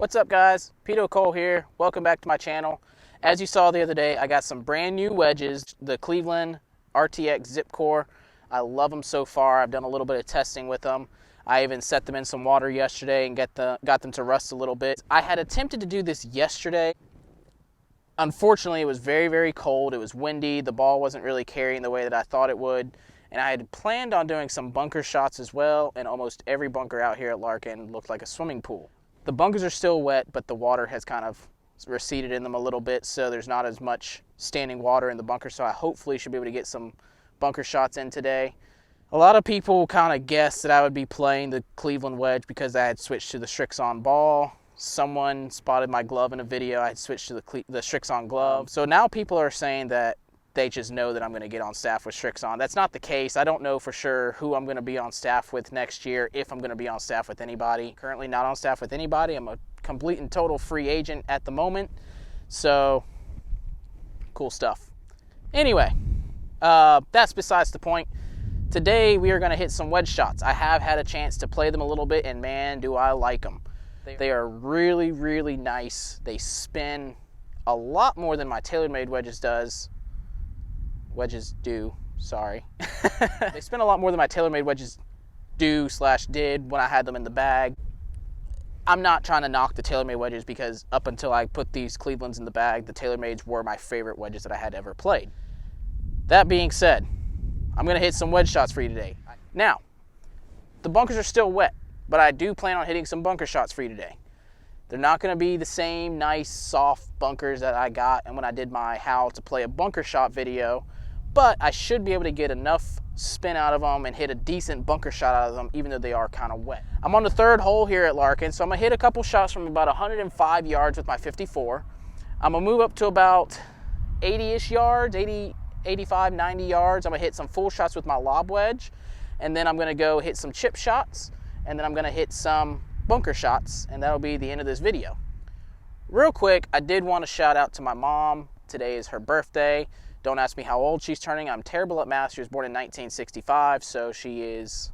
What's up, guys? Peter Cole here. Welcome back to my channel. As you saw the other day, I got some brand new wedges, the Cleveland RTX Zip Core. I love them so far. I've done a little bit of testing with them. I even set them in some water yesterday and got them to rust a little bit. I had attempted to do this yesterday. Unfortunately, it was very, very cold. It was windy. The ball wasn't really carrying the way that I thought it would. And I had planned on doing some bunker shots as well, and almost every bunker out here at Larkin looked like a swimming pool. The bunkers are still wet, but the water has kind of receded in them a little bit, so there's not as much standing water in the bunker, so I hopefully should be able to get some bunker shots in today. A lot of people kind of guessed that I would be playing the Cleveland wedge because I had switched to the Strixon ball. Someone spotted my glove in a video. I had switched to the Strixon glove. So now people are saying that they just know that I'm going to get on staff with Strixon. That's not the case. I don't know for sure who I'm going to be on staff with next year, if I'm going to be on staff with anybody. Currently not on staff with anybody. I'm a complete and total free agent at the moment. So, cool stuff. Anyway, that's besides the point. Today we are going to hit some wedge shots. I have had a chance to play them a little bit, and man, do I like them. They are really, really nice. They spin a lot more than my TaylorMade wedges do, sorry. They spin a lot more than my TaylorMade wedges did when I had them in the bag. I'm not trying to knock the TaylorMade wedges because up until I put these Clevelands in the bag, the TaylorMades were my favorite wedges that I had ever played. That being said, I'm going to hit some wedge shots for you today. Now, the bunkers are still wet, but I do plan on hitting some bunker shots for you today. They're not going to be the same nice, soft bunkers that I got and when I did my how to play a bunker shot video, but I should be able to get enough spin out of them and hit a decent bunker shot out of them, even though they are kind of wet. I'm on the third hole here at Larkin, so I'm going to hit a couple shots from about 105 yards with my 54. I'm going to move up to about 80-ish yards, 80, 85, 90 yards. I'm going to hit some full shots with my lob wedge, and then I'm going to go hit some chip shots, and then I'm going to hit some bunker shots, and that'll be the end of this video. Real quick, I did want to shout out to my mom. Today is her birthday. Don't ask me how old she's turning. I'm terrible at math. She was born in 1965, so she is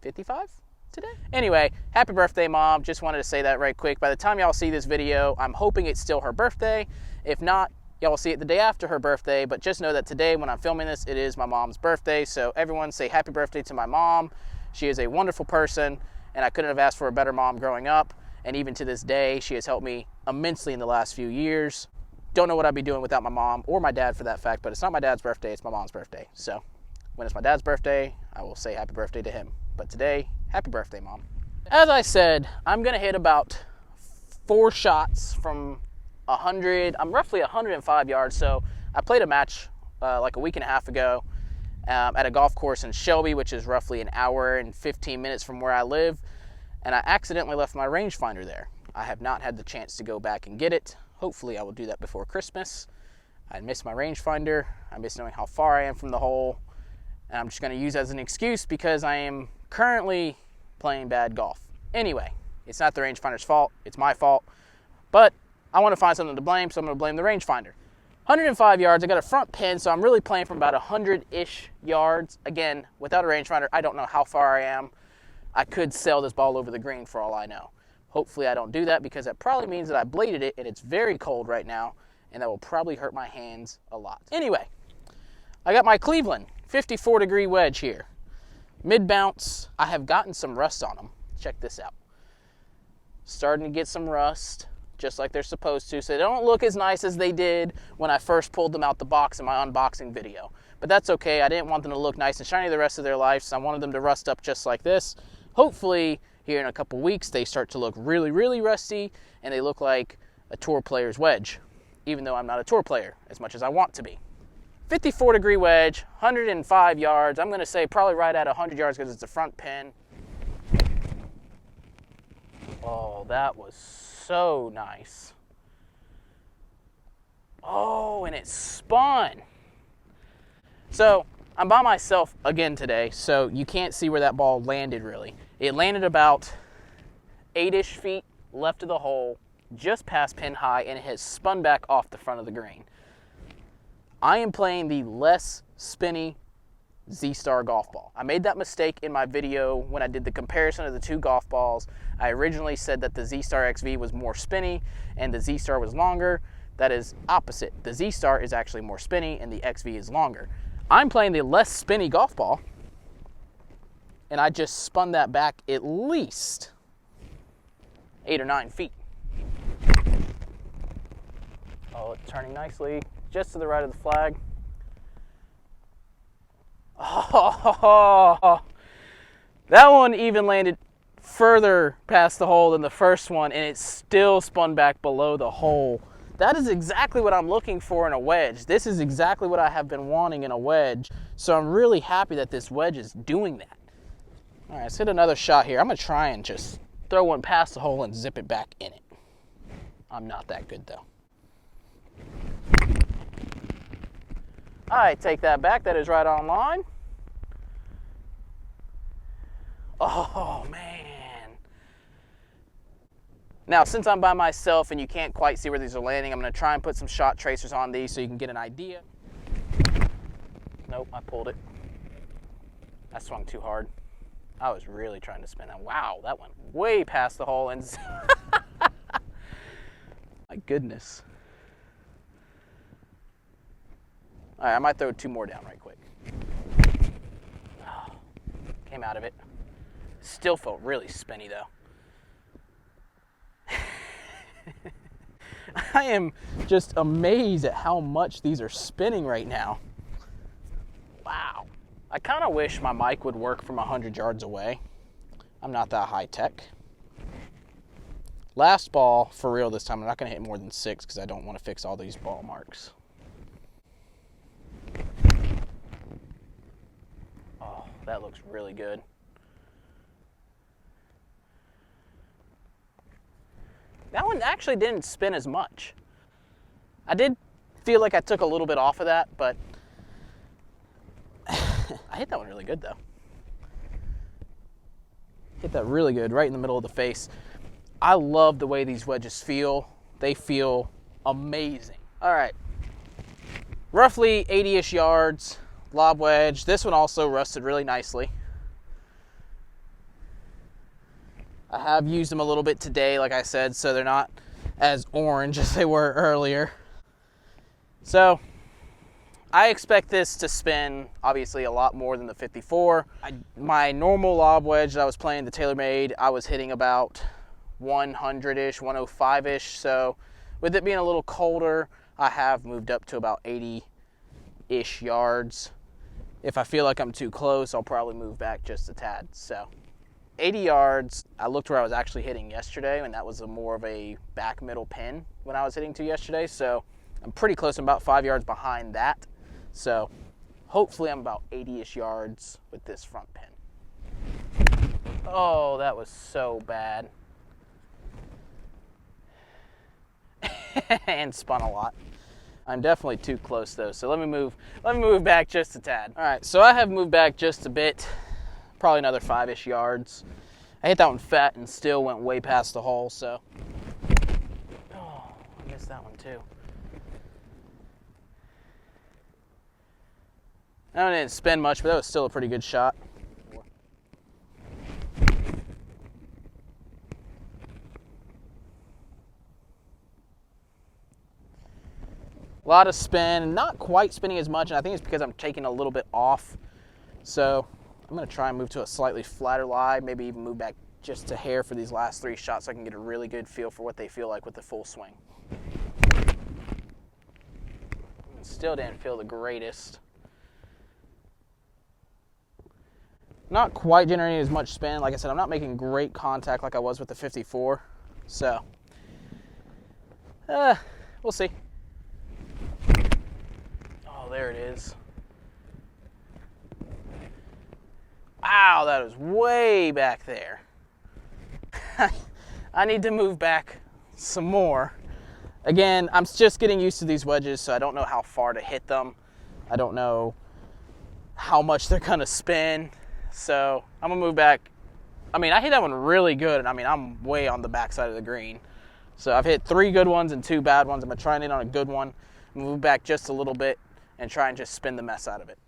55 today? Anyway, happy birthday, Mom. Just wanted to say that right quick. By the time y'all see this video, I'm hoping it's still her birthday. If not, y'all will see it the day after her birthday, but just know that today when I'm filming this, it is my mom's birthday, so everyone say happy birthday to my mom. She is a wonderful person, and I couldn't have asked for a better mom growing up, and even to this day, she has helped me immensely in the last few years. Don't know what I'd be doing without my mom, or my dad for that fact, but it's not my dad's birthday, it's my mom's birthday. So when it's my dad's birthday, I will say happy birthday to him. But today, happy birthday, Mom. As I said, I'm gonna hit about 4 shots from 100, I'm roughly 105 yards, so I played a match like a week and a half ago at a golf course in Shelby, which is roughly an hour and 15 minutes from where I live, and I accidentally left my rangefinder there. I have not had the chance to go back and get it. Hopefully I will do that before Christmas. I miss my rangefinder. I miss knowing how far I am from the hole. And I'm just going to use it as an excuse because I am currently playing bad golf. Anyway, it's not the rangefinder's fault. It's my fault. But I want to find something to blame, so I'm going to blame the rangefinder. 105 yards. I got a front pin, so I'm really playing from about 100-ish yards. Again, without a rangefinder, I don't know how far I am. I could sail this ball over the green for all I know. Hopefully I don't do that because that probably means that I bladed it and it's very cold right now and that will probably hurt my hands a lot. Anyway, I got my Cleveland 54-degree wedge here. Mid-bounce. I have gotten some rust on them. Check this out. Starting to get some rust, just like they're supposed to, so they don't look as nice as they did when I first pulled them out the box in my unboxing video. But that's okay. I didn't want them to look nice and shiny the rest of their life, so I wanted them to rust up just like this. Hopefully, here in a couple weeks, they start to look really, really rusty, and they look like a tour player's wedge, even though I'm not a tour player as much as I want to be. 54-degree wedge, 105 yards. I'm going to say probably right at 100 yards because it's a front pin. Oh, that was so nice. Oh, and it spun. So I'm by myself again today, so you can't see where that ball landed really. It landed about 8-ish feet left of the hole, just past pin high, and it has spun back off the front of the green. I am playing the less spinny Z-Star golf ball. I made that mistake in my video when I did the comparison of the two golf balls. I originally said that the Z-Star XV was more spinny and the Z-Star was longer. That is opposite. The Z-Star is actually more spinny and the XV is longer. I'm playing the less spinny golf ball, and I just spun that back at least 8 or 9 feet. Oh, it's turning nicely, just to the right of the flag. Oh, that one even landed further past the hole than the first one, and it still spun back below the hole. That is exactly what I'm looking for in a wedge. This is exactly what I have been wanting in a wedge, so I'm really happy that this wedge is doing that. All right, let's hit another shot here. I'm gonna try and just throw one past the hole and zip it back in it. I'm not that good though. All right, take that back. That is right on line. Oh, man. Now, since I'm by myself and you can't quite see where these are landing, I'm going to try and put some shot tracers on these so you can get an idea. Nope, I pulled it. I swung too hard. I was really trying to spin that. Wow, that went way past the hole. And my goodness. All right, I might throw 2 more down right quick. Oh, came out of it. Still felt really spinny though. I am just amazed at how much these are spinning right now. Wow. I kind of wish my mic would work from 100 yards away. I'm not that high tech. Last ball, for real this time, I'm not going to hit more than 6 because I don't want to fix all these ball marks. Oh, that looks really good. That one actually didn't spin as much. I did feel like I took a little bit off of that, but I hit that one really good though. Hit that really good right in the middle of the face. I love the way these wedges feel. They feel amazing. All right, roughly 80-ish yards, lob wedge. This one also rusted really nicely. I have used them a little bit today, like I said, so they're not as orange as they were earlier. So I expect this to spin, obviously, a lot more than the 54. My normal lob wedge that I was playing, the TaylorMade, I was hitting about 100-ish, 105-ish. So with it being a little colder, I have moved up to about 80-ish yards. If I feel like I'm too close, I'll probably move back just a tad. So 80 yards, I looked where I was actually hitting yesterday, and that was more of a back middle pin when I was hitting to yesterday. So I'm pretty close. I'm about 5 yards behind that. So hopefully I'm about 80-ish yards with this front pin. Oh, that was so bad. And spun a lot. I'm definitely too close though. So let me move back just a tad. All right, so I have moved back just a bit. Probably another 5-ish yards. I hit that one fat and still went way past the hole, so. Oh, I missed that one too. That one didn't spin much, but that was still a pretty good shot. A lot of spin, not quite spinning as much, and I think it's because I'm taking a little bit off. So I'm going to try and move to a slightly flatter lie, maybe even move back just a hair for these last 3 shots so I can get a really good feel for what they feel like with the full swing. Still didn't feel the greatest. Not quite generating as much spin. Like I said, I'm not making great contact like I was with the 54. So, we'll see. Oh, there it is. Wow, that was way back there. I need to move back some more. Again, I'm just getting used to these wedges, so I don't know how far to hit them. I don't know how much they're gonna spin. So I'm gonna move back. I mean, I hit that one really good, and I mean, I'm way on the backside of the green. So I've hit 3 good ones and 2 bad ones. I'm gonna try and hit on a good one, move back just a little bit, and try and just spin the mess out of it.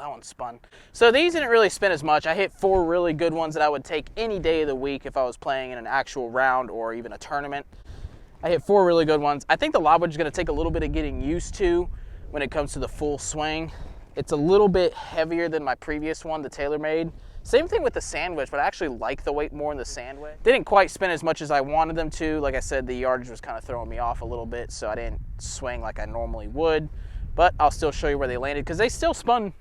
that one spun. So these didn't really spin as much. I hit 4 really good ones that I would take any day of the week if I was playing in an actual round or even a tournament. I hit 4 really good ones. I think the lob wedge is going to take a little bit of getting used to when it comes to the full swing. It's a little bit heavier than my previous one, the TaylorMade. Same thing with the sand wedge, but I actually like the weight more in the sand wedge. They didn't quite spin as much as I wanted them to. Like I said, the yardage was kind of throwing me off a little bit, so I didn't swing like I normally would. But I'll still show you where they landed, because they still spun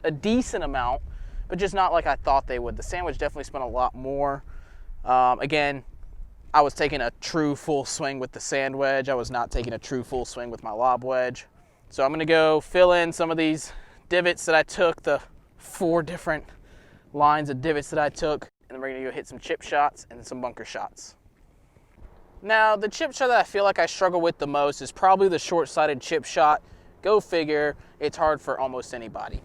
a decent amount, but just not like I thought they would. The sand wedge definitely spun a lot more. Again, I was taking a true full swing with the sand wedge. I was not taking a true full swing with my lob wedge. So I'm going to go fill in some of these divots that I took, the 4 different lines of divots that I took, and then we're going to go hit some chip shots and some bunker shots. Now, the chip shot that I feel like I struggle with the most is probably the short-sided chip shot. Go figure, it's hard for almost anybody.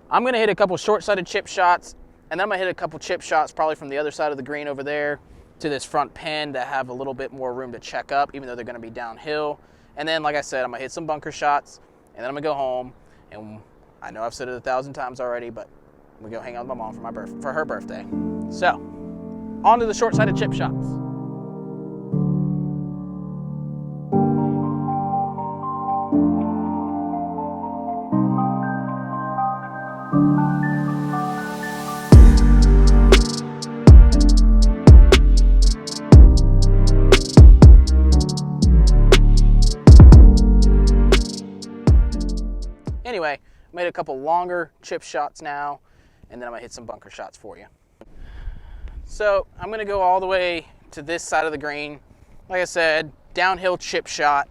I'm going to hit a couple short-sided chip shots, and then I'm going to hit a couple chip shots probably from the other side of the green over there to this front pin that have a little bit more room to check up, even though they're going to be downhill. And then, like I said, I'm going to hit some bunker shots, and then I'm going to go home, and I know I've said it 1,000 times already, but I'm going to go hang out with my mom for her birthday. So, on to the short-sided chip shots. Anyway, made a couple longer chip shots now, and then I'm gonna hit some bunker shots for you. So I'm gonna go all the way to this side of the green. Like I said, downhill chip shot.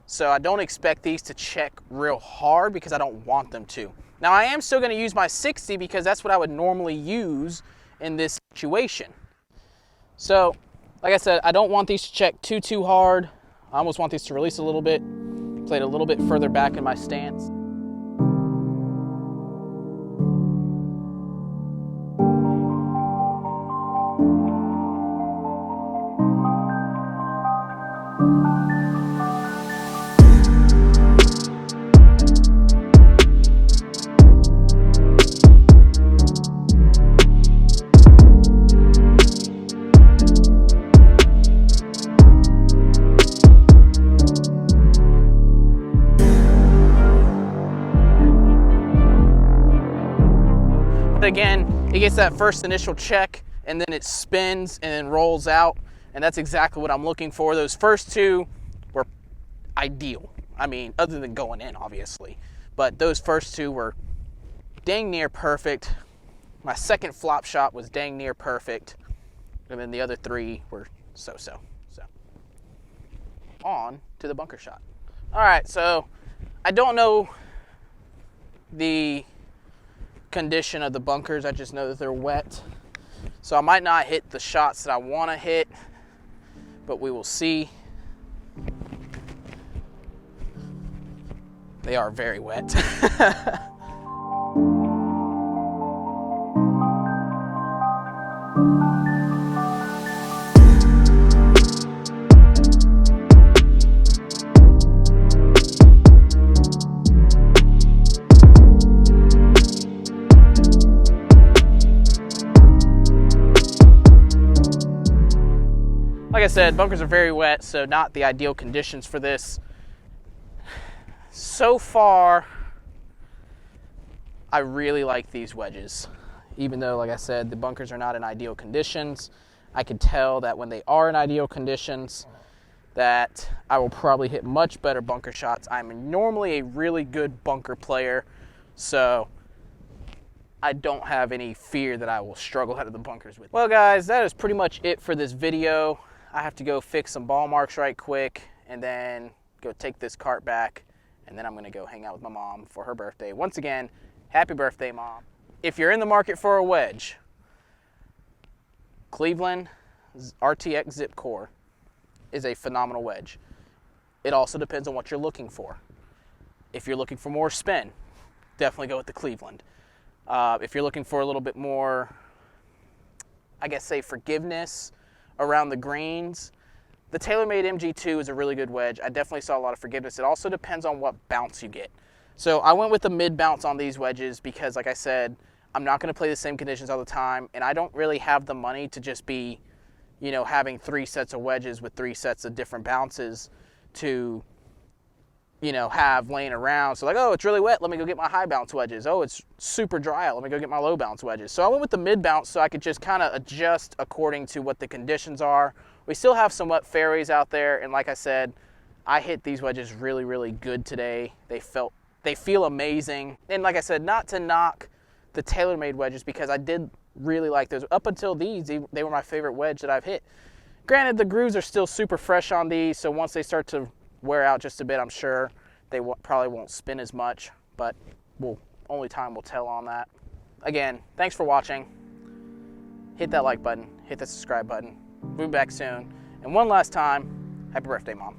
So I don't expect these to check real hard because I don't want them to. Now I am still gonna use my 60 because that's what I would normally use in this situation. So, like I said, I don't want these to check too hard. I almost want these to release a little bit, play it a little bit further back in my stance. Again, it gets that first initial check and then it spins and then rolls out, and that's exactly what I'm looking for. Those first 2 were ideal. I mean, other than going in, obviously, but those first 2 were dang near perfect. My second flop shot was dang near perfect, and then the other 3 were so-so. So, on to the bunker shot. All right, so I don't know the condition of the bunkers. I just know that they're wet, so I might not hit the shots that I want to hit, but we will see. They are very wet. Like I said, bunkers are very wet, so not the ideal conditions for this. So far, I really like these wedges. Even though, like I said, the bunkers are not in ideal conditions, I can tell that when they are in ideal conditions, that I will probably hit much better bunker shots. I'm normally a really good bunker player, so I don't have any fear that I will struggle out of the bunkers with. Well guys, that is pretty much it for this video. I have to go fix some ball marks right quick and then go take this cart back, and then I'm gonna go hang out with my mom for her birthday. Once again, happy birthday, Mom. If you're in the market for a wedge, Cleveland RTX Zip Core is a phenomenal wedge. It also depends on what you're looking for. If you're looking for more spin, definitely go with the Cleveland. If you're looking for a little bit more, I guess say forgiveness around the greens, the TaylorMade MG2 is a really good wedge. I definitely saw a lot of forgiveness. It also depends on what bounce you get. So I went with the mid bounce on these wedges because, like I said, I'm not going to play the same conditions all the time, and I don't really have the money to just be, you know, having 3 sets of wedges with 3 sets of different bounces to, you know, have laying around. So like, oh, it's really wet, let me go get my high bounce wedges. Oh, it's super dry, let me go get my low bounce wedges. So I went with the mid bounce so I could just kind of adjust according to what the conditions are. We still have some wet fairways out there, and like I said, I hit these wedges really, really good today. They feel amazing. And like I said, not to knock the TaylorMade wedges, because I did really like those. Up until these, they were my favorite wedge that I've hit. Granted, the grooves are still super fresh on these, so once they start to wear out just a bit, I'm sure they probably won't spin as much, but only time will tell on that. Again, thanks for watching. Hit that like button, hit the subscribe button. We'll be back soon. And one last time, happy birthday, Mom.